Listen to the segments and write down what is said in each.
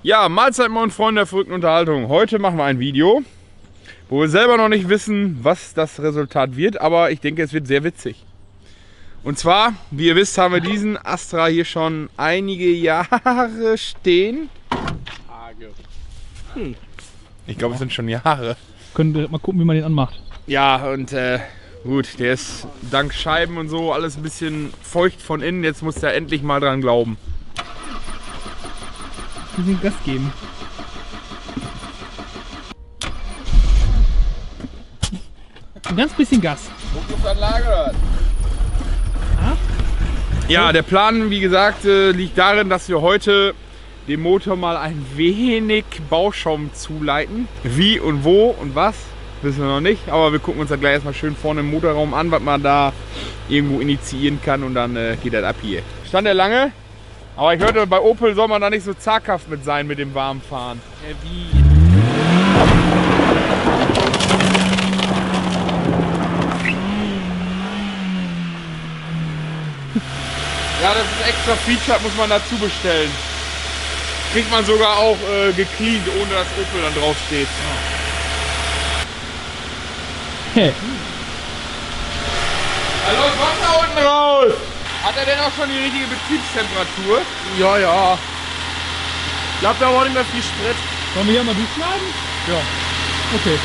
Ja, Mahlzeit moin Freunde der verrückten Unterhaltung. Heute machen wir ein Video, wo wir selber noch nicht wissen, was das Resultat wird, aber ich denke, es wird sehr witzig. Und zwar, wie ihr wisst, haben wir diesen Astra hier schon einige Jahre stehen. Ich glaube, es sind schon Jahre. Können wir mal gucken, wie man den anmacht. Ja, und gut, der ist dank Scheiben und so alles ein bisschen feucht von innen. Jetzt muss der endlich mal dran glauben. Wir müssen Gas geben. Ein ganz bisschen Gas. Ja, der Plan, wie gesagt, liegt darin, dass wir heute dem Motor mal ein wenig Bauschaum zuleiten. Wie und wo und was, wissen wir noch nicht. Aber wir gucken uns dann gleich erstmal schön vorne im Motorraum an, was man da irgendwo initiieren kann. Und dann geht das ab hier. Stand der lange? Aber ich hörte, bei Opel soll man da nicht so zaghaft mit sein mit dem warmen Fahren. Wie? Ja, das ist extra Feature, muss man dazu bestellen. Kriegt man sogar auch gecleant, ohne dass Opel dann drauf steht. Hey. Da läuft Wasser unten raus! Hat er denn auch schon die richtige Betriebstemperatur? Ja, ja. Ich glaube, da war nicht mehr viel Sprit. Wollen wir hier mal durchschneiden? Ja. Okay.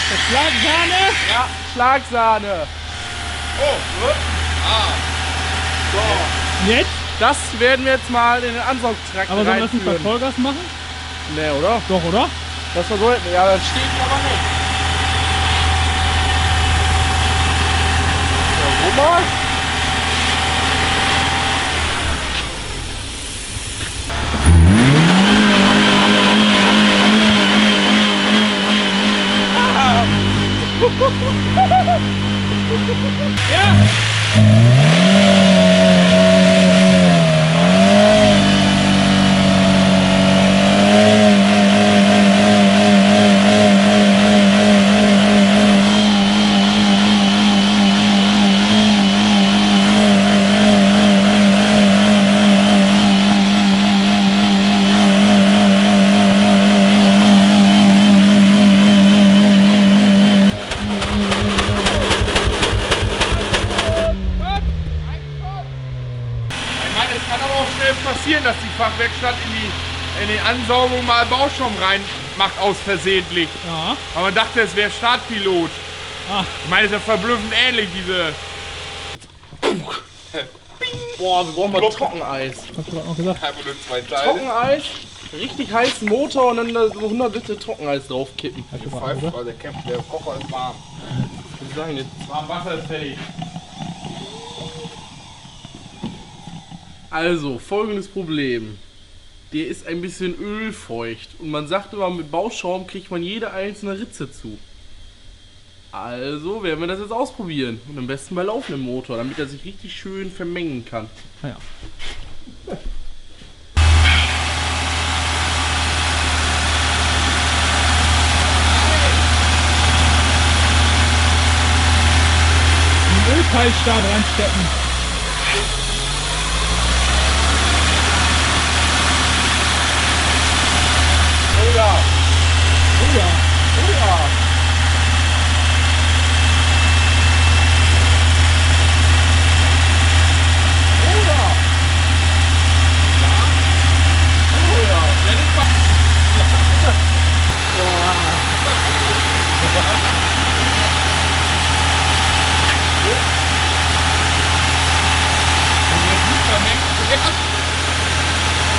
Das Schlagsahne? Ja, Schlagsahne. Oh, gut. Ah. So. Und jetzt? Das werden wir jetzt mal in den Ansaugtrakt Aber sollen wir das nicht bei reinführen. Vollgas machen? Ne, oder? Doch, oder? Das war so. Ja, das steht aber nicht. Ja, wo mal? Es kann aber auch schnell passieren, dass die Fachwerkstatt in die Ansaugung mal Bauschaum rein macht aus versehentlich. Ja. Aber man dachte, es wäre Startpilot. Ah. Ich meine, es ist ja verblüffend ähnlich, diese... Boah, wir brauchen mal Trockeneis. Hast du gerade noch gesagt? Einfach nur zwei Teile. Trockeneis, richtig heißen Motor und dann da so 100 Liter Trockeneis draufkippen. Hast du gerade gesagt? Der Kocher ist warm. Was sagen jetzt? Warm Wasser ist fertig. Also, folgendes Problem. Der ist ein bisschen ölfeucht und man sagt immer, mit Bauschaum kriegt man jede einzelne Ritze zu. Also werden wir das jetzt ausprobieren und am besten bei laufendem Motor, damit er sich richtig schön vermengen kann. Ah, ja. Den Ölkeilstab reinstecken. Oh ja. Oh ja. Oh ja.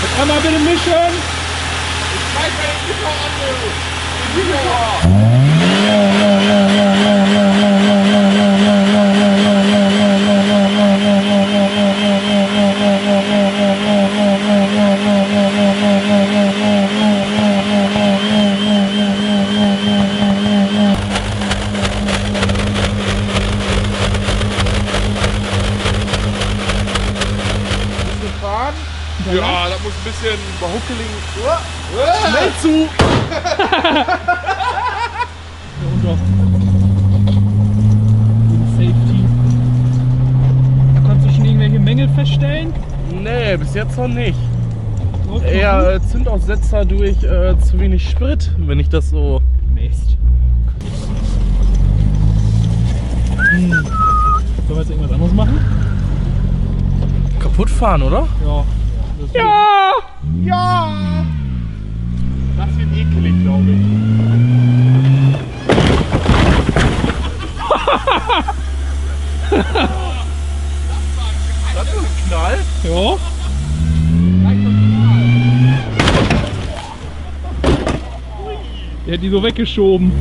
Jetzt einmal bitte mischen. Ja, das muss ein bisschen behuckelig. Schnell zu! Und doch. Safety. Da kannst du schon irgendwelche Mängel feststellen? Nee, bis jetzt noch nicht. Läuft noch Eher Zündaussetzer durch zu wenig Sprit, wenn ich das so... Mist. Sollen wir jetzt irgendwas anderes machen? Kaputt fahren, oder? Ja. Ja! Ja! Das wird ekelig, glaube ich. Das ist ein Knall. Ja. Der hat die so weggeschoben.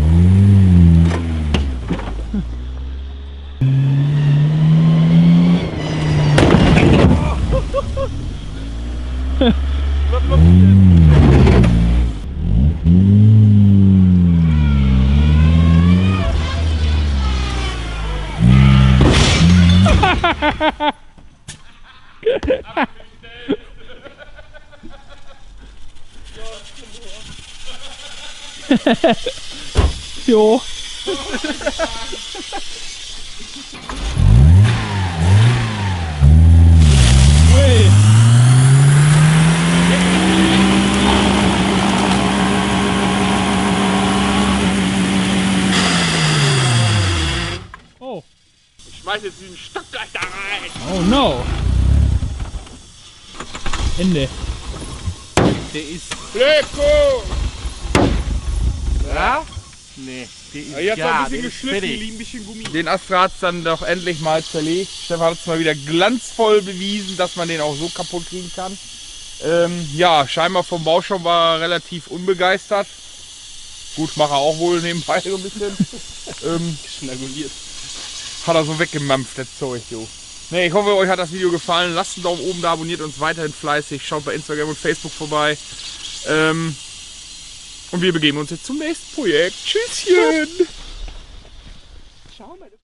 Was machst du denn? Jo. Ui. Oh. Ich schmeiß jetzt diesen Stock gleich da rein. Oh no. Ende. Der ist... Leco! Ja? Nee, der ist Jetzt ja, ein bisschen der ist geschliffen, fertig. ein bisschen Gummi. Den Astra hat es dann doch endlich mal zerlegt. Stefan hat es mal wieder glanzvoll bewiesen, dass man den auch so kaputt kriegen kann. Ja, scheinbar vom Bauschaum war er relativ unbegeistert. Gut, macht er auch wohl nebenbei so ein bisschen. Schnaguliert. Hat er so weggemampft, das Zeug, jo. Ne, ich hoffe, euch hat das Video gefallen. Lasst einen Daumen oben da, abonniert uns weiterhin fleißig. Schaut bei Instagram und Facebook vorbei. Und wir begeben uns jetzt zum nächsten Projekt. Tschüsschen!